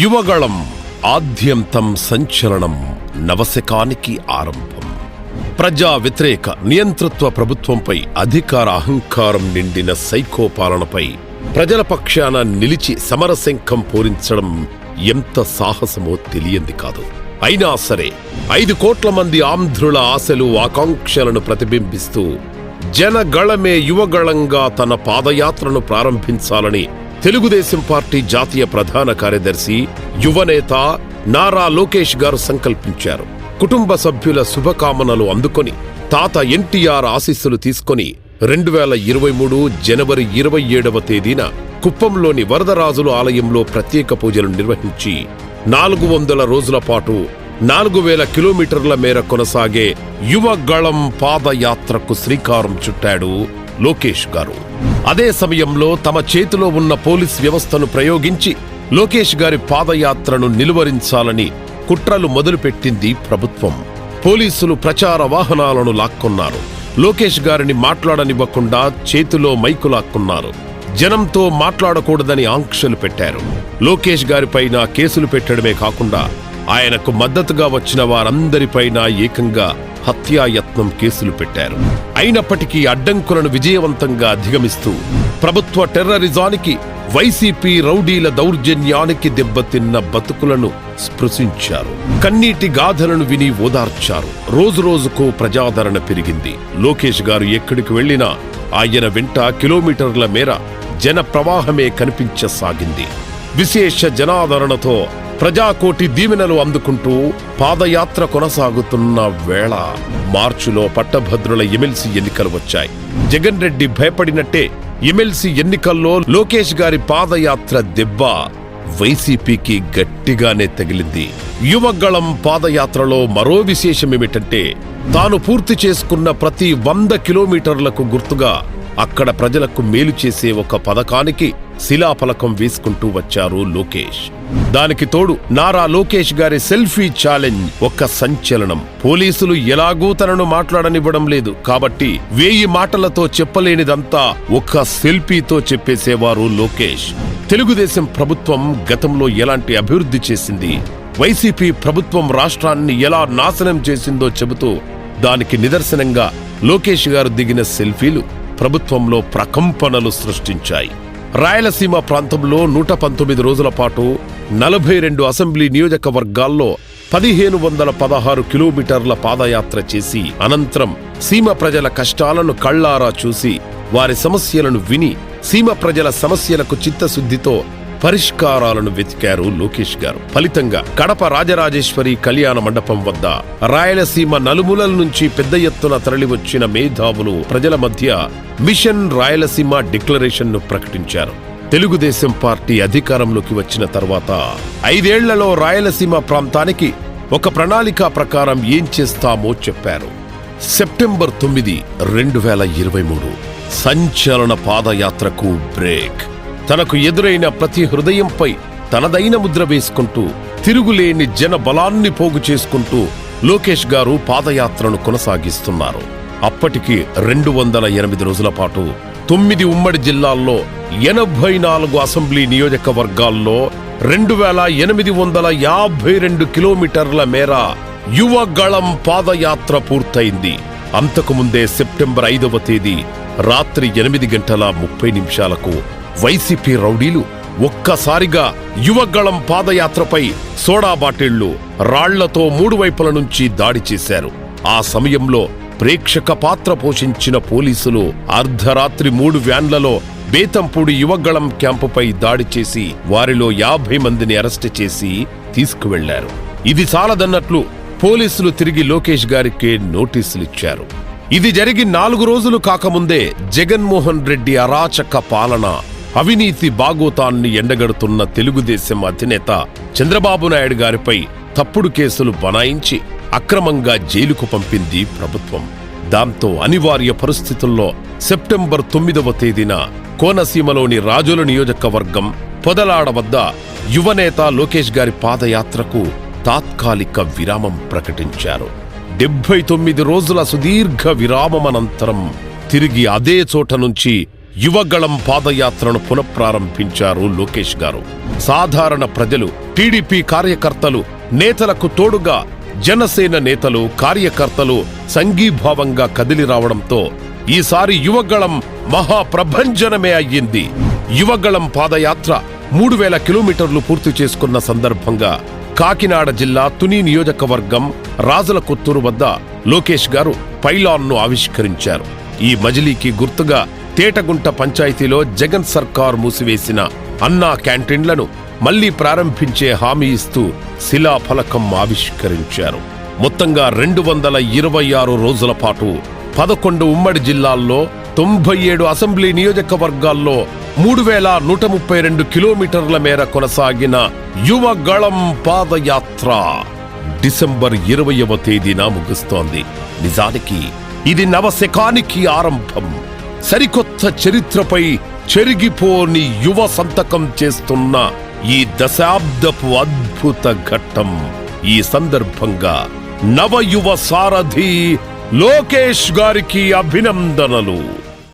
యువగళం ఆద్యంతం సంచలనం, నవశకానికి ఆరంభం. ప్రజా వ్యతిరేక నియంతృత్వ ప్రభుత్వంపై అధికార అహంకారం నిండిన సైకో పాలనపై ప్రజల పక్షాన నిలిచి సమరశంఖం పూరించడం ఎంత సాహసమో తెలియంది కాదు. అయినా సరే 5 కోట్ల మంది ఆంధ్రుల ఆశలు ఆకాంక్షలను ప్రతిబింబిస్తూ జనగళమే యువగళంగా తన పాదయాత్రను ప్రారంభించాలని తెలుగుదేశం పార్టీ జాతీయ ప్రధాన కార్యదర్శి, యువనేత నారా లోకేష్ గారు సంకల్పించారు. కుటుంబ సభ్యుల శుభకామనలు అందుకొని, తాత ఎన్టీఆర్ ఆశీస్సులు తీసుకొని 2023 జనవరి 27వ తేదీన కుప్పంలోని వరదరాజుల ఆలయంలో ప్రత్యేక పూజలు నిర్వహించి 400 రోజుల పాటు 4000 కిలోమీటర్ల మేర కొనసాగే యువగళం పాదయాత్రకు శ్రీకారం చుట్టాడు లోకేష్ గారు. అదే సమయంలో తమ చేతిలో ఉన్న పోలీస్ వ్యవస్థను ప్రయోగించి లోకేష్ గారి పాదయాత్రను నిలువరించాలని కుట్రలు మొదలుపెట్టింది ప్రభుత్వం. పోలీసులు ప్రచార వాహనాలను లాక్కున్నారు. లోకేష్ గారిని మాట్లాడనివ్వకుండా చేతిలో మైకు లాక్కున్నారు. జనంతో మాట్లాడకూడదని ఆంక్షలు పెట్టారు. లోకేష్ గారిపైన కేసులు పెట్టడమే కాకుండా ఆయనకు మద్దతుగా వచ్చిన వారందరిపైన ఏకంగా హత్యాయత్నం కేసులు పెట్టారు. అయినప్పటికీ అడ్డంకులను విజయవంతంగా అధిగమిస్తూ ప్రభుత్వ టెర్రరిజానికి, వైసీపీ రౌడీల దౌర్జన్యానికి దెబ్బతిన్న బతుకులను స్పృశించారు. కన్నీటి గాథలను విని ఓదార్చారు. రోజురోజుకు ప్రజాదరణ పెరిగింది. లోకేష్ గారు ఎక్కడికి వెళ్లినా ఆయన వెంట కిలోమీటర్ల మేర జన ప్రవాహమే కనిపించసాగింది. విశేష జనాదరణతో ప్రజాకోటి దీవెనలు అందుకుంటూ పాదయాత్ర కొనసాగుతున్న వేళ మార్చిలో పట్టభద్రుల ఎమ్మెల్సీ ఎన్నికలు వచ్చాయి. జగన్ రెడ్డి భయపడినట్టే ఎమ్మెల్సీ ఎన్నికల్లో లోకేష్ గారి పాదయాత్ర దెబ్బ వైసీపీకి గట్టిగానే తగిలింది. యువగళం పాదయాత్రలో మరో విశేషమేమిటంటే, తాను పూర్తి చేసుకున్న ప్రతి 100 కిలోమీటర్లకు గుర్తుగా అక్కడ ప్రజలకు మేలు చేసే ఒక పథకానికి శిలాఫలకం వేసుకుంటూ వచ్చారు లోకేష్. దానికి తోడు నారా లోకేష్ గారి సెల్ఫీ ఛాలెంజ్ ఒక్క సంచలనం. పోలీసులు ఎలాగూ తనను మాట్లాడనివ్వడం లేదు కాబట్టి 1000 మాటలతో చెప్పలేనిదంతా ఒక్క సెల్ఫీతో చెప్పేసేవారు లోకేష్. తెలుగుదేశం ప్రభుత్వం గతంలో ఎలాంటి అభివృద్ధి చేసింది, వైసీపీ ప్రభుత్వం రాష్ట్రాన్ని ఎలా నాశనం చేసిందో చెబుతూ దానికి నిదర్శనంగా లోకేష్ గారు దిగిన సెల్ఫీలు ప్రభుత్వంలో ప్రకంపనలు సృష్టించాయి. రాయలసీమ ప్రాంతంలో 119 రోజుల పాటు 42 అసెంబ్లీ నియోజకవర్గాల్లో 1516 కిలోమీటర్ల పాదయాత్ర చేసి అనంతరం సీమ ప్రజల కష్టాలను కళ్లారా చూసి వారి సమస్యలను విని సీమ ప్రజల సమస్యలకు చిత్తశుద్ధితో పరిష్కారాలను వెతికారు లోకేష్ గారు. ఫలితంగా కడప రాజరాజేశ్వరి కళ్యాణ మండపం వద్ద రాయలసీమ నలుమూలల నుంచి పెద్ద ఎత్తున తరలివచ్చిన మేధావులు ప్రజల మధ్య మిషన్ రాయలసీమ డిక్లరేషన్ ను ప్రకటించారు. తెలుగుదేశం పార్టీ అధికారంలోకి వచ్చిన తర్వాత 5 ఏళ్లలో రాయలసీమ ప్రాంతానికి ఒక ప్రణాళిక ప్రకారం ఏం చేస్తామో చెప్పారు. సెప్టెంబర్ 9, 2023 సంచలన పాదయాత్రకు బ్రేక్. తనకు ఎదురైన ప్రతి హృదయంపై తనదైన ముద్ర వేసుకుంటూ తిరుగులేని జన బలాన్ని పోగు చేసుకుంటూ లోకేష్ గారు పాదయాత్రను కొనసాగిస్తున్నారు. అప్పటికి 208 రోజుల పాటు 9 ఉమ్మడి జిల్లాల్లో 84 అసెంబ్లీ నియోజకవర్గాల్లో 2852 కిలోమీటర్ల మేర యువగళం పాదయాత్ర పూర్తయింది. అంతకుముందే సెప్టెంబర్ 5వ తేదీ రాత్రి 8:30 వైసీపీ రౌడీలు ఒక్కసారిగా యువగళం పాదయాత్రపై సోడా బాటిళ్లు, రాళ్లతో 3 వైపుల నుంచి దాడి చేశారు. ఆ సమయంలో ప్రేక్షక పాత్ర పోషించిన పోలీసులు అర్ధరాత్రి 3 వ్యాన్లలో బేతంపూడి యువగళం క్యాంపుపై దాడి చేసి వారిలో 50 మందిని అరెస్టు చేసి తీసుకువెళ్లారు. ఇది చాలదన్నట్లు పోలీసులు తిరిగి లోకేష్ గారికి నోటీసులిచ్చారు. ఇది జరిగి 4 రోజులు కాకముందే జగన్మోహన్ రెడ్డి అరాచక పాలన, అవినీతి బాగోతాన్ని ఎండగడుతున్న తెలుగుదేశం అధినేత చంద్రబాబు నాయుడు గారిపై తప్పుడు కేసులు బనాయించి అక్రమంగా జైలుకు పంపింది ప్రభుత్వం. దాంతో అనివార్య పరిస్థితుల్లో సెప్టెంబర్ 9వ తేదీన కోనసీమలోని రాజుల నియోజకవర్గం పొదలాడ వద్ద యువనేత లోకేష్ గారి పాదయాత్రకు తాత్కాలిక విరామం ప్రకటించారు. 79 రోజుల సుదీర్ఘ విరామమనంతరం తిరిగి అదే చోట నుంచి యువగళం పాదయాత్రను పునఃప్రారంభించారు లోకేష్ గారు. సాధారణ ప్రజలు టీడీపీ కార్యకర్తలు, నేతలకు తోడుగా జనసేన నేతలు, కార్యకర్తలు సంఘీభావంగా కదిలి రావడంతో ఈసారి యువగళం మహాప్రభంజనమే అయ్యింది. యువగళం పాదయాత్ర 3000 కిలోమీటర్లు పూర్తి చేసుకున్న సందర్భంగా కాకినాడ జిల్లా తుని నియోజకవర్గం రాజుల కొత్తూరు వద్ద లోకేష్ గారు పైలాన్ను ఆవిష్కరించారు. ఈ మజిలీకి గుర్తుగా తేటగుంట పంచాయతీలో జగన్ సర్కార్ మూసివేసిన అన్నా క్యాంటీన్లను మళ్లీ ప్రారంభించే హామీ ఇస్తూ శిలాఫలకం ఆవిష్కరించారు. మొత్తంగా 226 రోజుల పాటు 11 ఉమ్మడి జిల్లాల్లో 97 అసెంబ్లీ నియోజకవర్గాల్లో 3132 కిలోమీటర్ల మేర కొనసాగిన యువగళం పాదయాత్ర డిసెంబర్ 20వ తేదీన ముగుస్తోంది. నిజానికి ఇది నవశకానికి ఆరంభం. సరికొత్త చరిత్రపై చెరిగిపోని యువ సంతకం చేస్తున్న ఈ దశాబ్దపు అద్భుత ఘట్టం. ఈ సందర్భంగా నవయువ సారథి లోకేష్ గారికి అభినందనలు.